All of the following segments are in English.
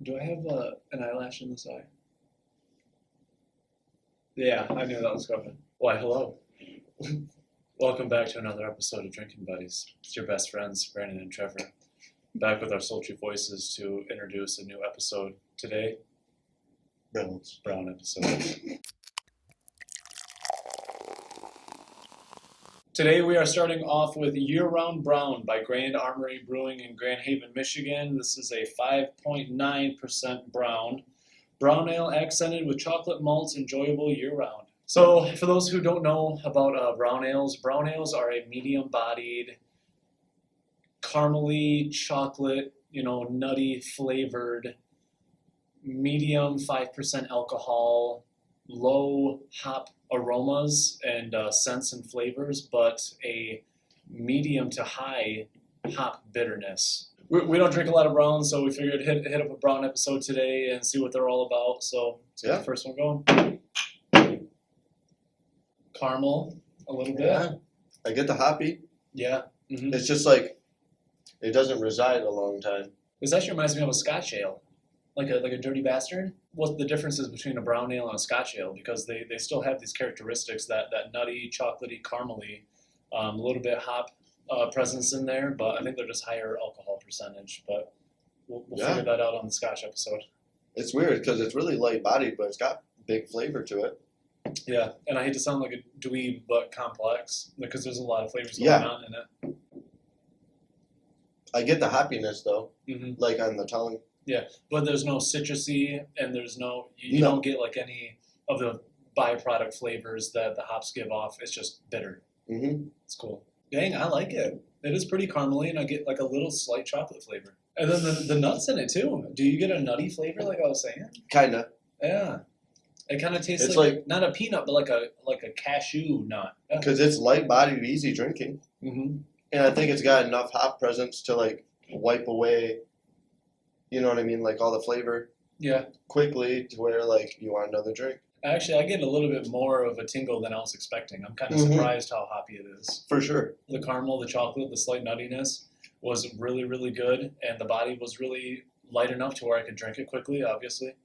Do I have an eyelash in this eye? Yeah, I knew that was coming. Why, hello. Welcome back to another episode of Drinking Buddies. It's your best friends, Brandon and Trevor, back with our sultry voices to introduce a new episode today. Brown episode. Today we are starting off with Year-Round Brown by Grand Armory Brewing in Grand Haven, Michigan. This is a 5.9% brown. Brown ale accented with chocolate malts, enjoyable year-round. So for those who don't know about brown ales are a medium-bodied, caramely, chocolate, nutty flavored, medium 5% alcohol, low hop aromas and scents and flavors, but a medium to high hop bitterness. We don't drink a lot of browns, so we figured hit up a brown episode today and see what they're all about. So let's get the first one going. Caramel, a little bit. Yeah, I get the hoppy. Yeah. Mm-hmm. It's just like it doesn't reside a long time. This actually reminds me of a Scotch ale, like a dirty bastard. What the difference is between a brown ale and a Scotch ale, because they still have these characteristics, that nutty, chocolatey, caramely, a little bit hop presence in there, but I think they're just higher alcohol percentage. But we'll figure that out on the Scotch episode. It's weird because it's really light bodied, but it's got big flavor to it. Yeah, and I hate to sound like a dweeb, but complex, because there's a lot of flavors going on in it. I get the happiness though, like on the tongue. Yeah, but there's no citrusy, and there's you don't get like any of the byproduct flavors that the hops give off. It's just bitter. Mm-hmm. It's cool. Dang, I like it. It is pretty caramely, and I get like a little slight chocolate flavor. And then the nuts in it too. Do you get a nutty flavor, like I was saying? Kinda. Yeah. It kind of tastes it's like not a peanut, but like a cashew nut. Because it's light bodied, easy drinking. Mm-hmm. And I think it's got enough hop presence to like wipe away, you know what I mean, like all the flavor. Yeah. Quickly to where like you want another drink. Actually, I get a little bit more of a tingle than I was expecting. I'm kind of surprised how hoppy it is. For sure. The caramel, the chocolate, the slight nuttiness was really, really good, and the body was really light enough to where I could drink it quickly, obviously.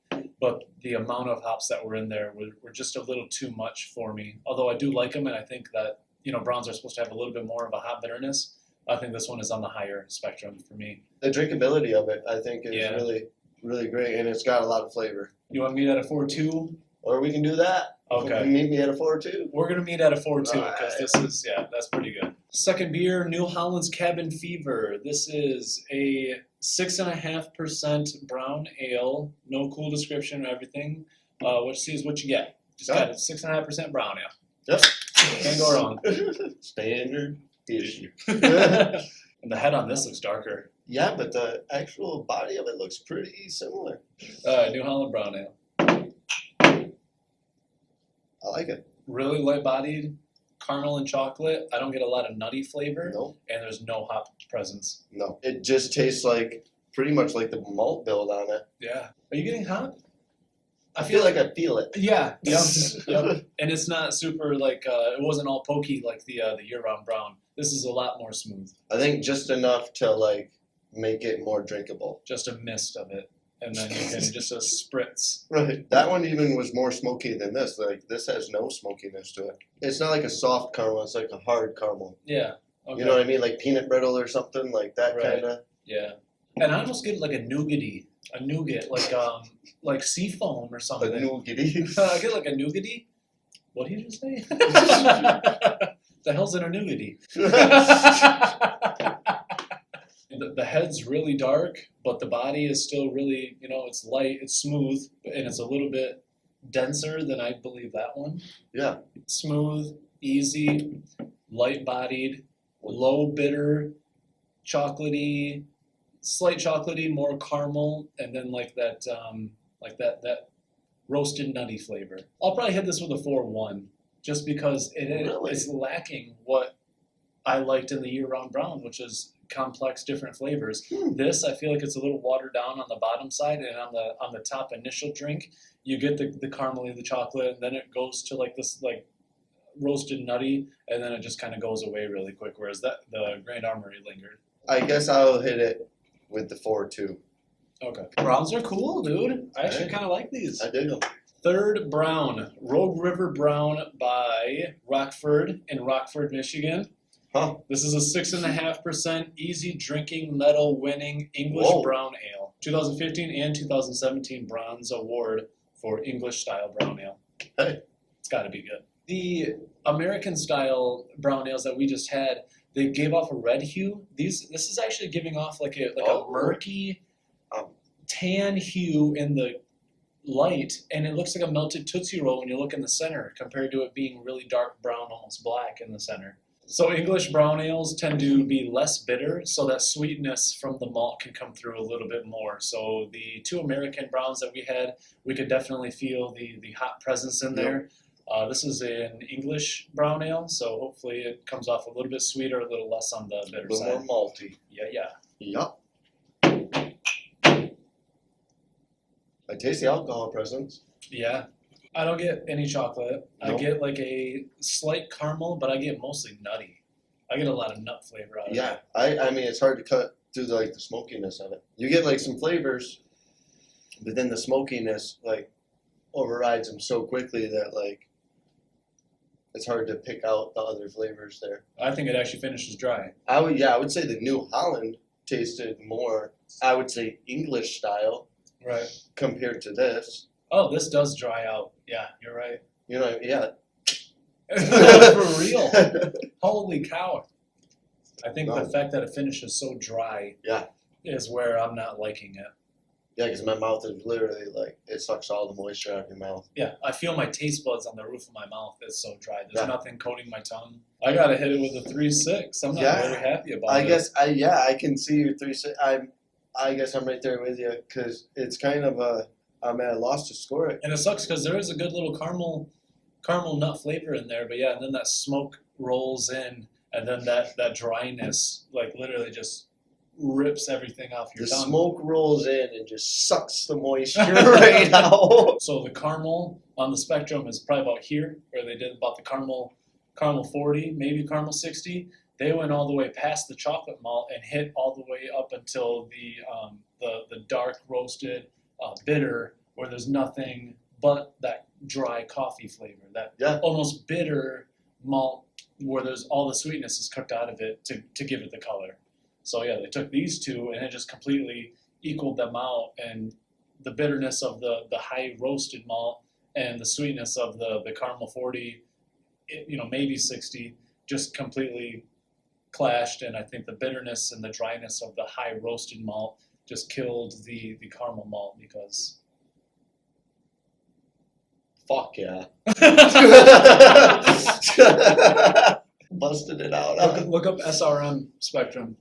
But the amount of hops that were in there were just a little too much for me. Although I do like them, and I think that browns are supposed to have a little bit more of a hop bitterness. I think this one is on the higher spectrum for me. The drinkability of it, I think, is really, really great, and it's got a lot of flavor. You want to meet at a 4.2? Or we can do that. Okay. Meet me at a 4.2. We're going to meet at a 4.2 because this is, that's pretty good. Second beer, New Holland's Cabin Fever. This is a 6.5% brown ale. No cool description or everything. What you see is what you get. Just got a 6.5% brown ale. Yep. Can't go wrong. Standard issue. And the head on this looks darker. Yeah, but the actual body of it looks pretty similar. New Holland brown ale. I like it. Really light-bodied, caramel and chocolate. I don't get a lot of nutty flavor. No. And there's no hop presence. No. It just tastes like pretty much like the malt build on it. Yeah. Are you getting hop? I feel like I feel it. Yeah. Yep. And it's not super like it wasn't all pokey like the year-round brown. This is a lot more smooth. I think just enough to like make it more drinkable. Just a mist of it. And then you can just a spritz. Right. That one even was more smoky than this. Like this has no smokiness to it. It's not like a soft caramel. It's like a hard caramel. Yeah. Okay. You know what I mean? Like peanut brittle or something like that kind of. Yeah. And I almost get like a nougat, like sea foam or something. A nougaty. I get like a nougaty. What did you just say? The hell's in a nougaty? The head's really dark, but the body is still really, it's light, it's smooth, and it's a little bit denser than I believe that one. Yeah. Smooth, easy, light-bodied, low bitter, chocolatey, slight chocolatey, more caramel, and then like that roasted nutty flavor. I'll probably hit this with a 4.1, just because it's lacking what I liked in the year-round brown, which is complex, different flavors. This, I feel like it's a little watered down on the bottom side, and on the top initial drink, you get the caramel, the chocolate, and then it goes to like this like roasted nutty, and then it just kind of goes away really quick. Whereas the Grand Armory lingered. I guess I'll hit it with the 4.2. Okay. Browns are cool, dude. I actually kind of like these. I dig them. Third brown, Rogue River Brown by Rockford in Rockford, Michigan. Huh. This is a 6.5% easy drinking, medal winning English Whoa. brown ale. 2015 and 2017 Bronze Award for English style brown ale. Hey. It's got to be good. The American style brown ales that we just had, they gave off a red hue. This is actually giving off like a murky tan hue in the light, and it looks like a melted Tootsie Roll when you look in the center compared to it being really dark brown, almost black in the center. So English brown ales tend to be less bitter, so that sweetness from the malt can come through a little bit more. So the two American browns that we had, we could definitely feel the hot presence in there. This is an English brown ale, so hopefully it comes off a little bit sweeter, a little less on the bitter A little side. more malty. Yeah. Yup. I taste the alcohol presence. Yeah. I don't get any chocolate. Nope. I get like a slight caramel, but I get mostly nutty. I get a lot of nut flavor out of it. Yeah, I mean it's hard to cut through the smokiness of it. You get like some flavors, but then the smokiness like overrides them so quickly that like it's hard to pick out the other flavors there. I think it actually finishes dry. I would say the New Holland tasted more, I would say English style Right. compared to this. Oh, this does dry out. Yeah, you're right. You know, yeah. For real. Holy cow. I think No. the fact that it finishes so dry Yeah. is where I'm not liking it. Yeah, because my mouth is literally like, it sucks all the moisture out of your mouth. Yeah, I feel my taste buds on the roof of my mouth is so dry. There's Yeah. nothing coating my tongue. I gotta hit it with a 3.6. I'm not Yeah. very happy about I it. guess, I can see your 3.6. I guess I'm right there with you because it's kind of I'm at a loss to score it. And it sucks because there is a good little caramel nut flavor in there, but yeah, and then that smoke rolls in, and then that dryness like literally just rips everything off your The tongue. smoke rolls in and just sucks the moisture right out. So the caramel on the spectrum is probably about here, where they did about the caramel 40, maybe caramel 60. They went all the way past the chocolate malt and hit all the way up until the dark roasted bitter, where there's nothing but that dry coffee flavor, that Yeah. almost bitter malt, where there's all the sweetness is cooked out of it to give it the color. So yeah, they took these two and it just completely equaled them out, and the bitterness of the high roasted malt and the sweetness of the caramel 40, maybe 60, just completely clashed, and I think the bitterness and the dryness of the high roasted malt just killed the caramel malt because Fuck yeah. Busted it out. look up SRM spectrum.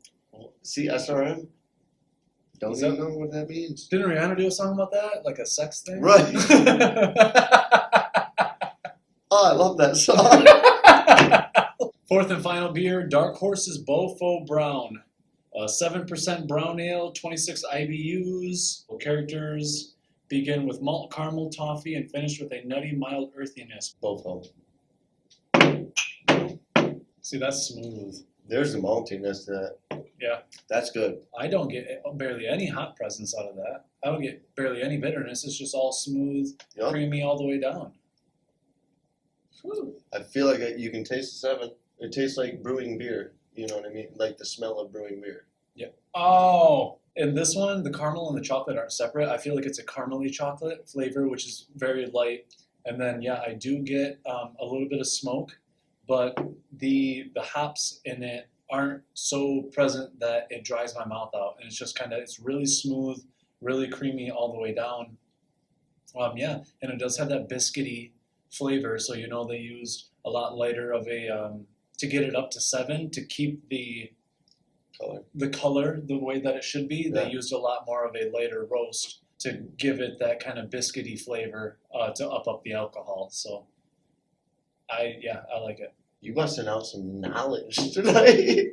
See SRM? Don't Is even that- know what that means. Didn't Rihanna do a song about that? Like a sex thing? Right. Oh, I love that song. Fourth and final beer, Dark Horse's Boffo Brown. 7% brown ale, 26 IBUs. Characters begin with malt caramel toffee and finish with a nutty, mild earthiness. Boffo. See, that's smooth. There's the maltiness to that. Yeah. That's good. I don't get barely any hot presence out of that. I don't get barely any bitterness. It's just all smooth, Yup. creamy all the way down. Whew. I feel like you can taste the 7. It tastes like brewing beer. You know what I mean? Like the smell of brewing beer. Oh, and this one, the caramel and the chocolate aren't separate. I feel like it's a caramely chocolate flavor, which is very light. And then, yeah, I do get a little bit of smoke, but the hops in it aren't so present that it dries my mouth out. And it's just it's really smooth, really creamy all the way down. Yeah, and it does have that biscuity flavor. So, they used a lot lighter of to get it up to 7, to keep the color the way that it should be. Yeah. They used a lot more of a lighter roast to give it that kind of biscuity flavor to up the alcohol. So I like it. You busting out some knowledge tonight.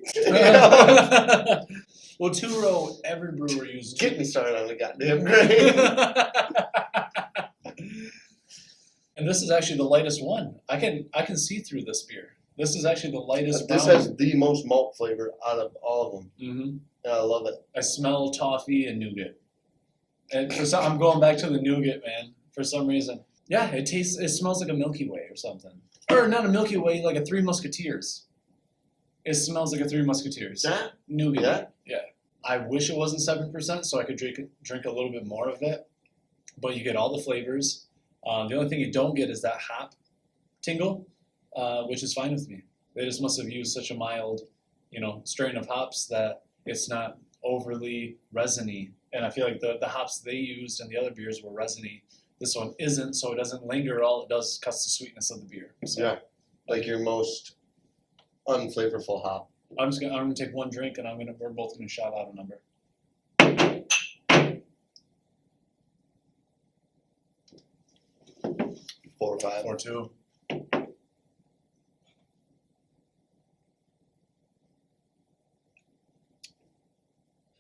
Well, 2-row, every brewer uses. Get me started on the goddamn grain. And this is actually the lightest one. I can see through this beer. This is actually the lightest This brown. has the most malt flavor out of all of them. Mm-hmm. And I love it. I smell toffee and nougat. And for some, I'm going back to the nougat, man. For some reason, yeah, it smells like a Milky Way or something, or not a Milky Way, like a Three Musketeers. It smells like a Three Musketeers. Yeah. Nougat. Yeah. I wish it wasn't 7%, so I could drink a little bit more of it. But you get all the flavors. The only thing you don't get is that hop tingle, which is fine with me. They just must have used such a mild, strain of hops that it's not overly resiny. And I feel like the hops they used in the other beers were resiny. This one isn't, so it doesn't linger. All it does is cuts the sweetness of the beer. So, yeah, like your most unflavorful hop. I'm gonna take one drink, and we're both gonna shout out a number. 4 or 5. 4-2.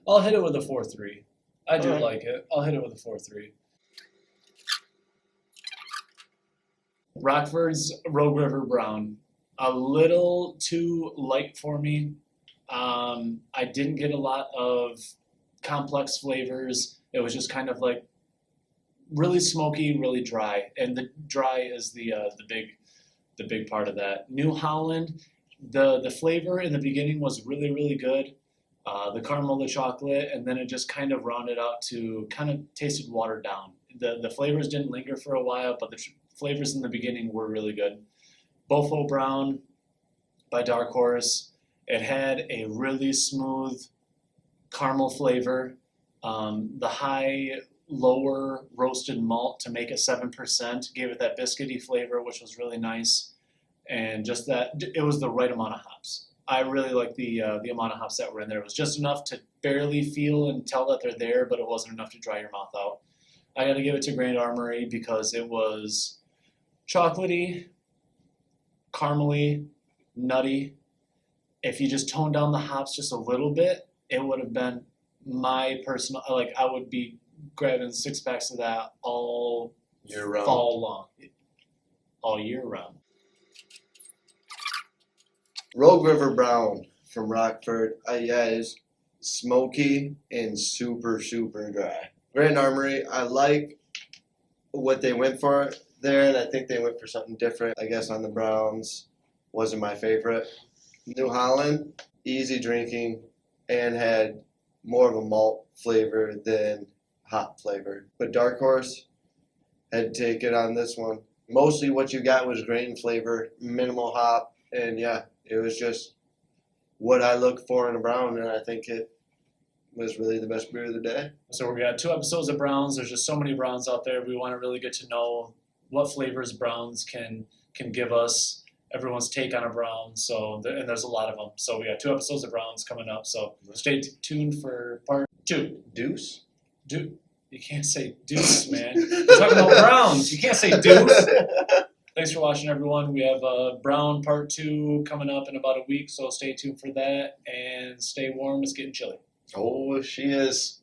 I'll hit it with a 4-3. I do Alright. like it. I'll hit it with a 4-3. Rockford's Rogue River Brown. A little too light for me. I didn't get a lot of complex flavors. It was just kind of like really smoky, really dry, and the dry is the big part of that. New Holland, the flavor in the beginning was really, really good. The caramel, the chocolate, and then it just kind of rounded out to kind of tasted watered down. The flavors didn't linger for a while, but the flavors in the beginning were really good. Boffo Brown by Dark Horse. It had a really smooth caramel flavor. The high, lower roasted malt to make it 7% gave it that biscuity flavor, which was really nice. And just that, it was the right amount of hops. I really like the amount of hops that were in there. It was just enough to barely feel and tell that they're there, but it wasn't enough to dry your mouth out. I got to give it to Grand Armory because it was chocolatey, caramely, nutty. If you just toned down the hops just a little bit, it would have been my personal, I would be grabbing 6-packs of that all Year round. fall long, all year round. Rogue River Brown from Rockford. Is smoky and super, super dry. Grand Armory, I like what they went for there, and I think they went for something different. I guess on the Browns wasn't my favorite. New Holland, easy drinking, and had more of a malt flavor than hop flavor. But Dark Horse had to take it on this one. Mostly what you got was grain flavor, minimal hop, and yeah, it was just what I look for in a brown, and I think it was really the best beer of the day. So we got 2 episodes of Browns. There's just so many Browns out there. We want to really get to know what flavors Browns can give us, everyone's take on a Brown. So and there's a lot of them. So we got 2 episodes of Browns coming up. So stay tuned for part 2. Deuce? You can't say deuce, man. We're talking about Browns. You can't say deuce. Thanks for watching, everyone. We have Brown Part 2 coming up in about a week, so stay tuned for that. And stay warm. It's getting chilly. Oh, she is.